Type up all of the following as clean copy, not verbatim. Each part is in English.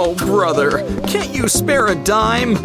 Oh, brother, can't you spare a dime?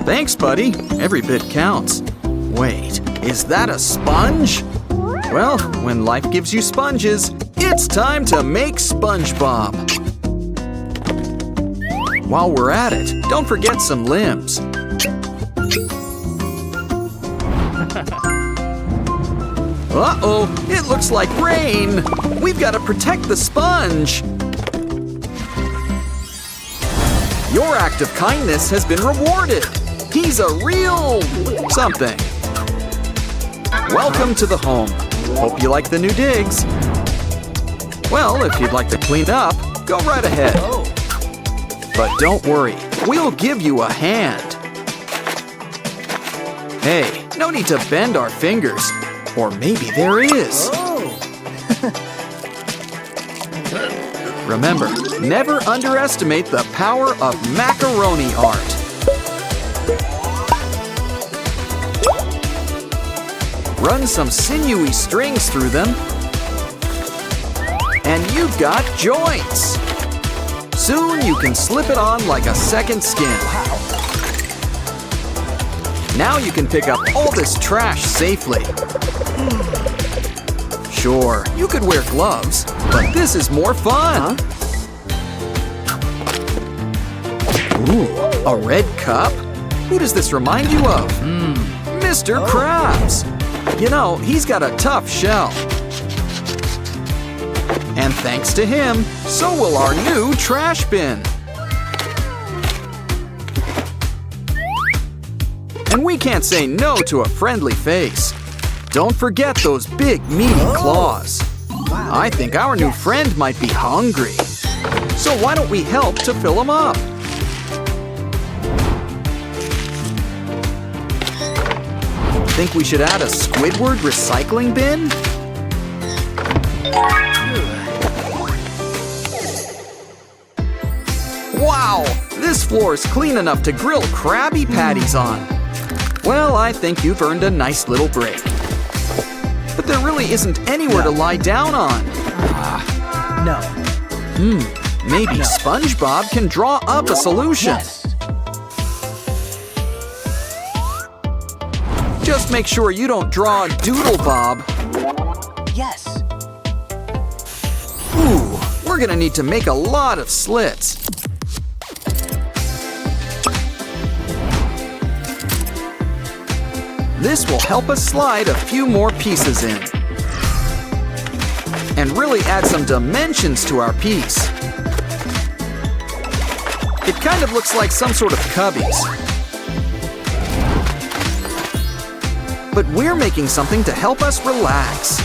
Thanks, buddy. Every bit counts. Wait, is that a sponge? Well, when life gives you sponges, it's time to make SpongeBob. While we're at it, don't forget some limbs. Uh-oh, it looks like rain. We've got to protect the sponge. Your act of kindness has been rewarded. He's a real something. Welcome to the home. Hope you like the new digs. Well, if you'd like to clean up, go right ahead. But don't worry, we'll give you a hand. Hey, no need to bend our fingers. Or maybe there is. Remember, never underestimate the power of macaroni art. Run some sinewy strings through them. And you've got joints. Soon you can slip it on like a second skin. Now you can pick up all this trash safely. Sure, you could wear gloves, but this is more fun. Ooh, a red cup? Who does this remind you of? Mr. Krabs. You know, he's got a tough shell. And thanks to him, so will our new trash bin. And we can't say no to a friendly face. Don't forget those big, meaty claws. I think our new friend might be hungry. So why don't we help to fill him up? Think we should add a Squidward recycling bin? Wow! This floor is clean enough to grill Krabby Patties on. Well, I think you've earned a nice little break. But there really isn't anywhere to lie down on. Maybe SpongeBob can draw up a solution. Just make sure you don't draw a doodle, Bob. Yes. Ooh, we're gonna need to make a lot of slits. This will help us slide a few more pieces in. And really add some dimensions to our piece. It kind of looks like some sort of cubbies. But we're making something to help us relax.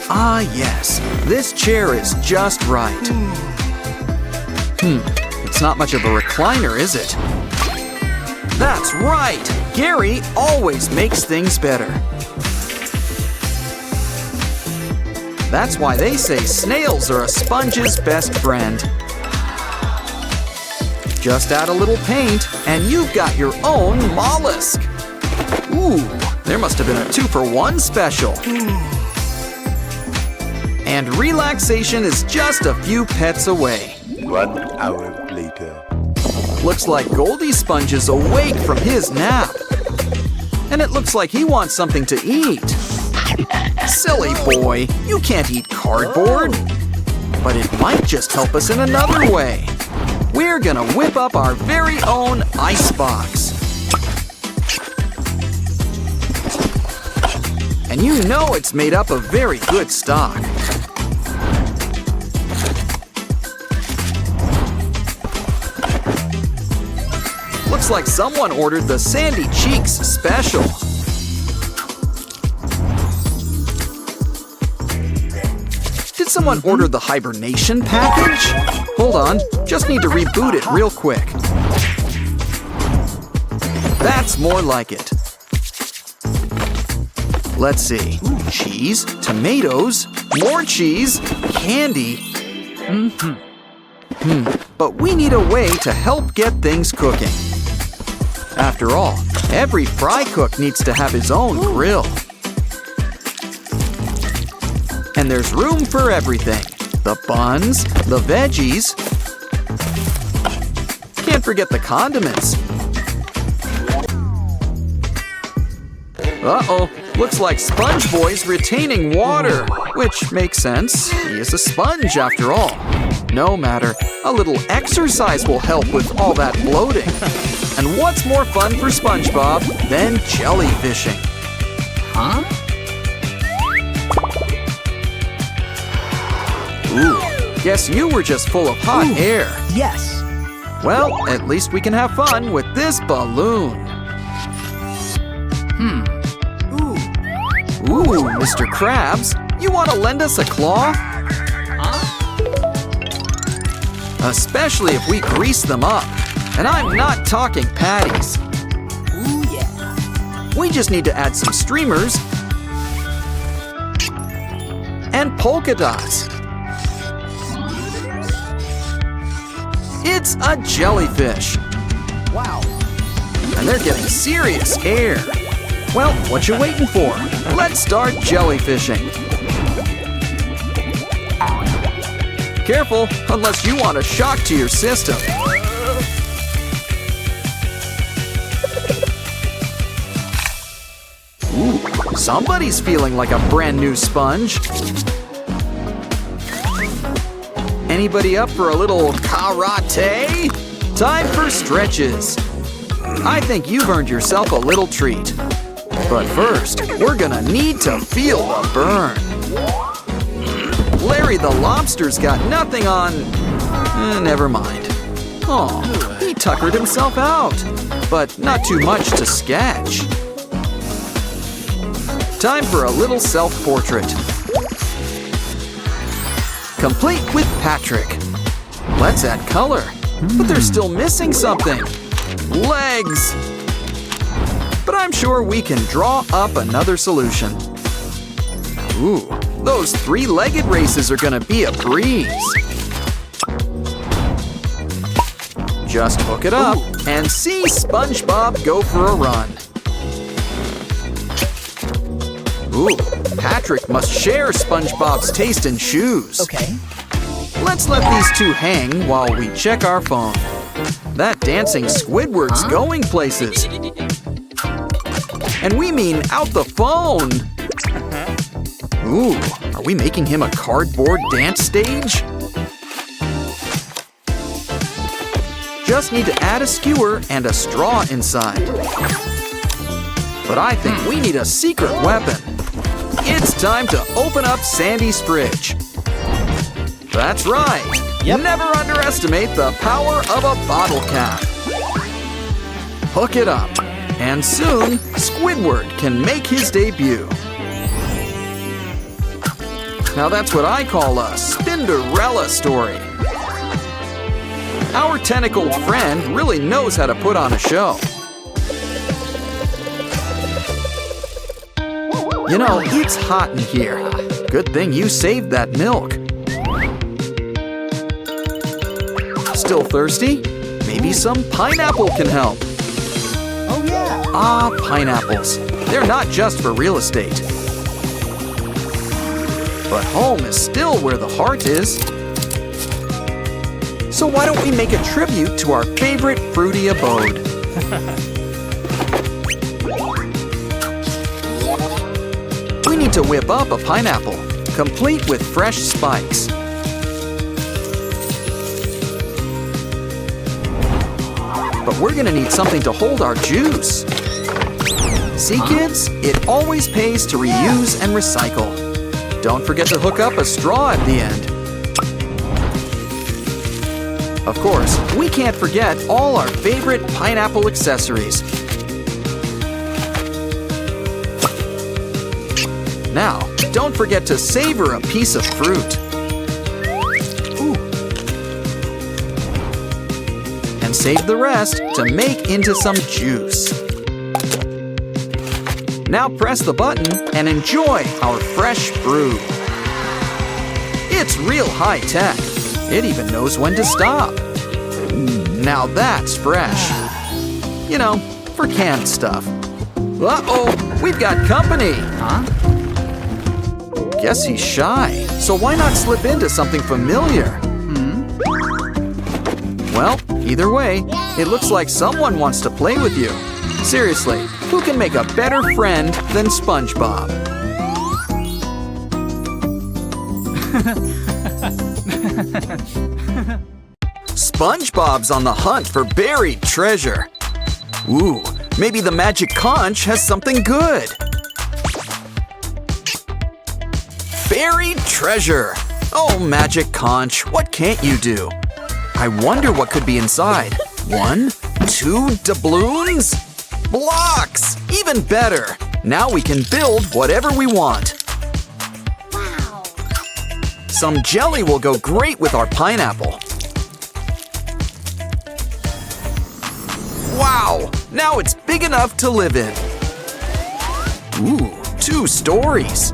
Ah, yes, this chair is just right. It's not much of a recliner, is it? That's right! Gary always makes things better. That's why they say snails are a sponge's best friend. Just add a little paint, and you've got your own mollusk. Ooh, there must have been a 2-for-1 special. And relaxation is just a few pets away. 1 hour later. Looks like Goldie Sponge is awake from his nap. And it looks like he wants something to eat. Silly boy, you can't eat cardboard. But it might just help us in another way. We're gonna whip up our very own icebox. And you know it's made up of very good stock. Looks like someone ordered the Sandy Cheeks special. Did someone order the hibernation package? Hold on, just need to reboot it real quick. That's more like it. Let's see, cheese, tomatoes, more cheese, candy. But we need a way to help get things cooking. After all, every fry cook needs to have his own grill. And there's room for everything. The buns, the veggies. Can't forget the condiments. Uh-oh, looks like Sponge Boy's retaining water, which makes sense. He is a sponge after all. No matter, a little exercise will help with all that bloating. And what's more fun for SpongeBob than jellyfishing? Huh? Ooh, guess you were just full of hot air. Yes. Well, at least we can have fun with this balloon. Ooh, Mr. Krabs, you want to lend us a claw? Especially if we grease them up. And I'm not talking patties. Ooh, yeah. We just need to add some streamers and polka dots. It's a jellyfish. Wow. And they're getting serious air. Well, what you waiting for? Let's start jellyfishing. Careful, unless you want a shock to your system. Ooh, somebody's feeling like a brand new sponge. Anybody up for a little karate? Time for stretches. I think you've earned yourself a little treat. But first, we're gonna need to feel the burn. Larry the lobster's got nothing on... never mind. Oh, he tuckered himself out. But not too much to sketch. Time for a little self-portrait. Complete with Patrick. Let's add color. But they're still missing something. Legs. But I'm sure we can draw up another solution. Ooh, those three-legged races are gonna be a breeze. Just hook it up and see SpongeBob go for a run. Ooh, Patrick must share SpongeBob's taste in shoes. Okay. Let's let these two hang while we check our phone. That dancing Squidward's going places. And we mean out the phone. Ooh, are we making him a cardboard dance stage? Just need to add a skewer and a straw inside. But I think we need a secret weapon. It's time to open up Sandy's fridge. That's right. Yep. Never underestimate the power of a bottle cap. Hook it up. And soon, Squidward can make his debut. Now that's what I call a Spinderella story. Our tentacled friend really knows how to put on a show. You know, it's hot in here. Good thing you saved that milk. Still thirsty? Maybe some pineapple can help. Oh, yeah. Ah, pineapples. They're not just for real estate. But home is still where the heart is. So why don't we make a tribute to our favorite fruity abode? We need to whip up a pineapple, complete with fresh spikes. But we're gonna need something to hold our juice. See, kids? It always pays to reuse and recycle. Don't forget to hook up a straw at the end. Of course, we can't forget all our favorite pineapple accessories. Now, don't forget to savor a piece of fruit. Ooh. And save the rest to make into some juice. Now press the button and enjoy our fresh brew. It's real high tech. It even knows when to stop. Now that's fresh. You know, for canned stuff. Uh-oh, we've got company. Huh? Guess he's shy, so why not slip into something familiar? Well, either way, it looks like someone wants to play with you. Seriously, who can make a better friend than SpongeBob? SpongeBob's on the hunt for buried treasure. Ooh, maybe the magic conch has something good. Buried treasure! Oh, magic conch, what can't you do? I wonder what could be inside. 1, 2 doubloons? Blocks! Even better! Now we can build whatever we want. Wow! Some jelly will go great with our pineapple. Wow! Now it's big enough to live in. Ooh, 2 stories.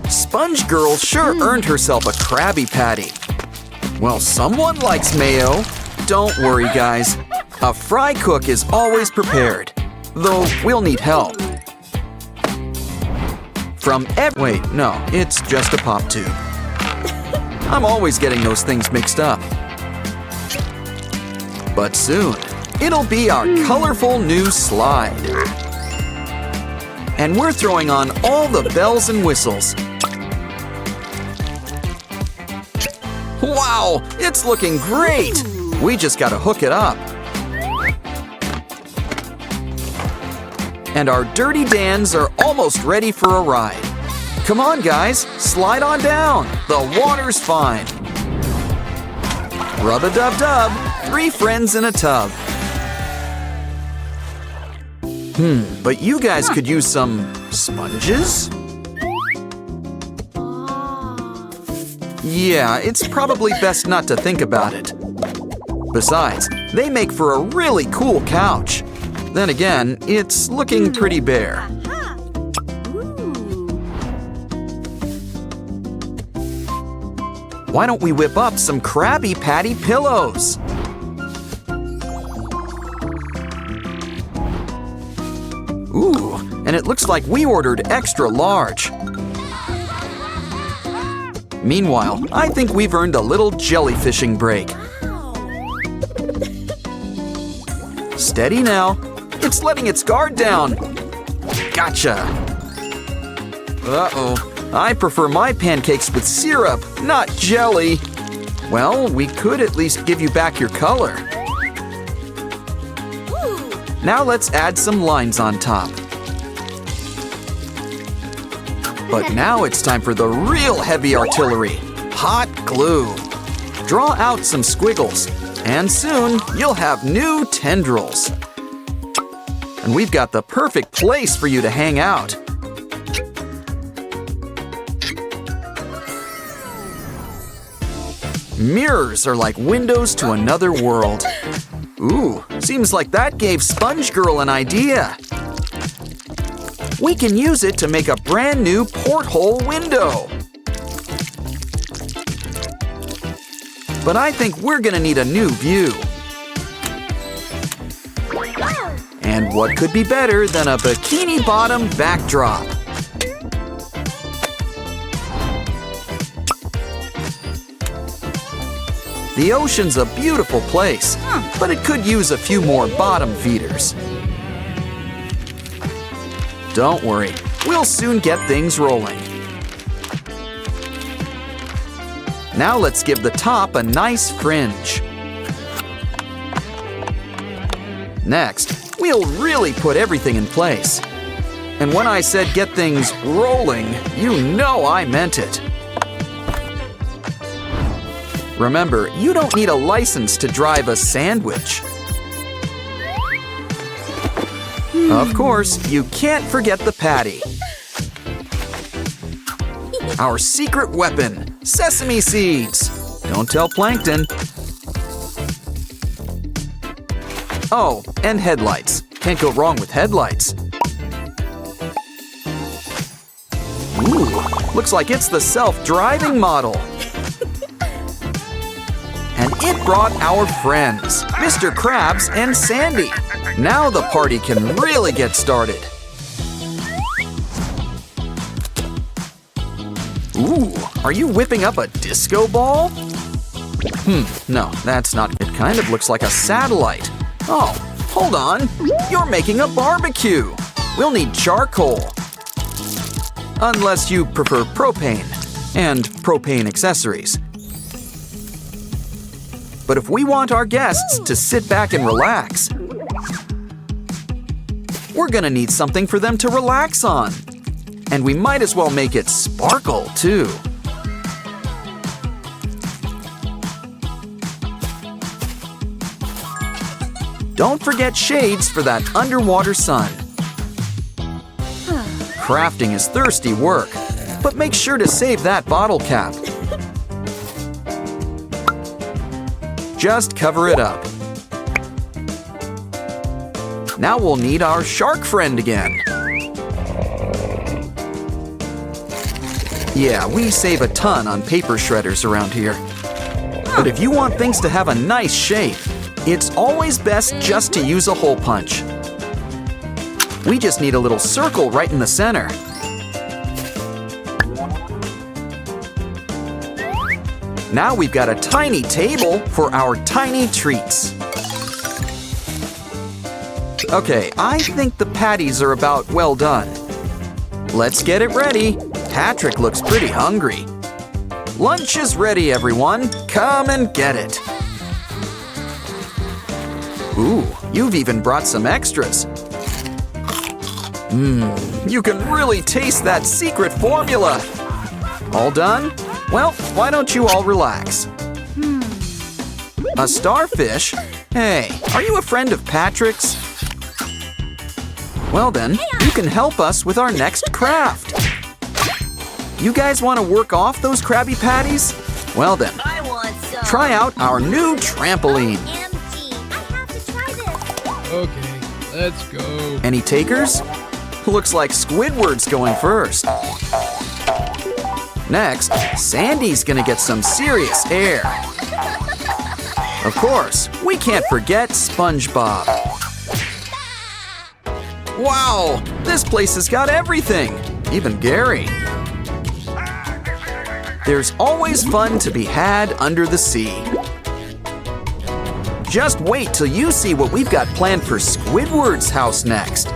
Sponge Girl sure earned herself a Krabby Patty. Well, someone likes mayo. Don't worry, guys. A fry cook is always prepared, though we'll need help. Wait, no, it's just a pop tube. I'm always getting those things mixed up. But soon, it'll be our colorful new slide. And we're throwing on all the bells and whistles. Wow, it's looking great! We just gotta hook it up. And our dirty Dans are almost ready for a ride. Come on, guys, slide on down. The water's fine. Rub-a-dub-dub, 3 friends in a tub. But you guys could use some sponges? Yeah, it's probably best not to think about it. Besides, they make for a really cool couch. Then again, it's looking pretty bare. Why don't we whip up some Krabby Patty pillows? Ooh, and it looks like we ordered extra large. Meanwhile, I think we've earned a little jellyfishing break. Steady now. It's letting its guard down. Gotcha. Uh-oh. I prefer my pancakes with syrup, not jelly. Well, we could at least give you back your color. Now let's add some lines on top. But now it's time for the real heavy artillery, hot glue. Draw out some squiggles, and soon you'll have new tendrils. And we've got the perfect place for you to hang out. Mirrors are like windows to another world. Ooh, seems like that gave Sponge Girl an idea. We can use it to make a brand new porthole window. But I think we're gonna need a new view. And what could be better than a Bikini Bottom backdrop? The ocean's a beautiful place, but it could use a few more bottom feeders. Don't worry, we'll soon get things rolling. Now let's give the top a nice fringe. Next, we'll really put everything in place. And when I said get things rolling, you know I meant it. Remember, you don't need a license to drive a sandwich. Of course, you can't forget the patty. Our secret weapon, sesame seeds. Don't tell Plankton. Oh, and headlights. Can't go wrong with headlights. Ooh, looks like it's the self-driving model. And it brought our friends, Mr. Krabs and Sandy. Now the party can really get started. Ooh, are you whipping up a disco ball? No, that's not. It kind of looks like a satellite. Oh, hold on. You're making a barbecue. We'll need charcoal. Unless you prefer propane and propane accessories. But if we want our guests to sit back and relax, we're gonna need something for them to relax on. And we might as well make it sparkle, too. Don't forget shades for that underwater sun. Crafting is thirsty work, but make sure to save that bottle cap. Just cover it up. Now we'll need our shark friend again. Yeah, we save a ton on paper shredders around here. But if you want things to have a nice shape, it's always best just to use a hole punch. We just need a little circle right in the center. Now we've got a tiny table for our tiny treats. Okay, I think the patties are about well done. Let's get it ready. Patrick looks pretty hungry. Lunch is ready, everyone. Come and get it. Ooh, you've even brought some extras. You can really taste that secret formula. All done? Well, why don't you all relax? A starfish? Hey, are you a friend of Patrick's? Well then, you can help us with our next craft. You guys want to work off those Krabby Patties? Well then, I want some. try out our new trampoline. MG, I have to try this. Okay, let's go. Any takers? Looks like Squidward's going first. Next, Sandy's gonna get some serious air. Of course, we can't forget SpongeBob. Wow, this place has got everything, even Gary. There's always fun to be had under the sea. Just wait till you see what we've got planned for Squidward's house next.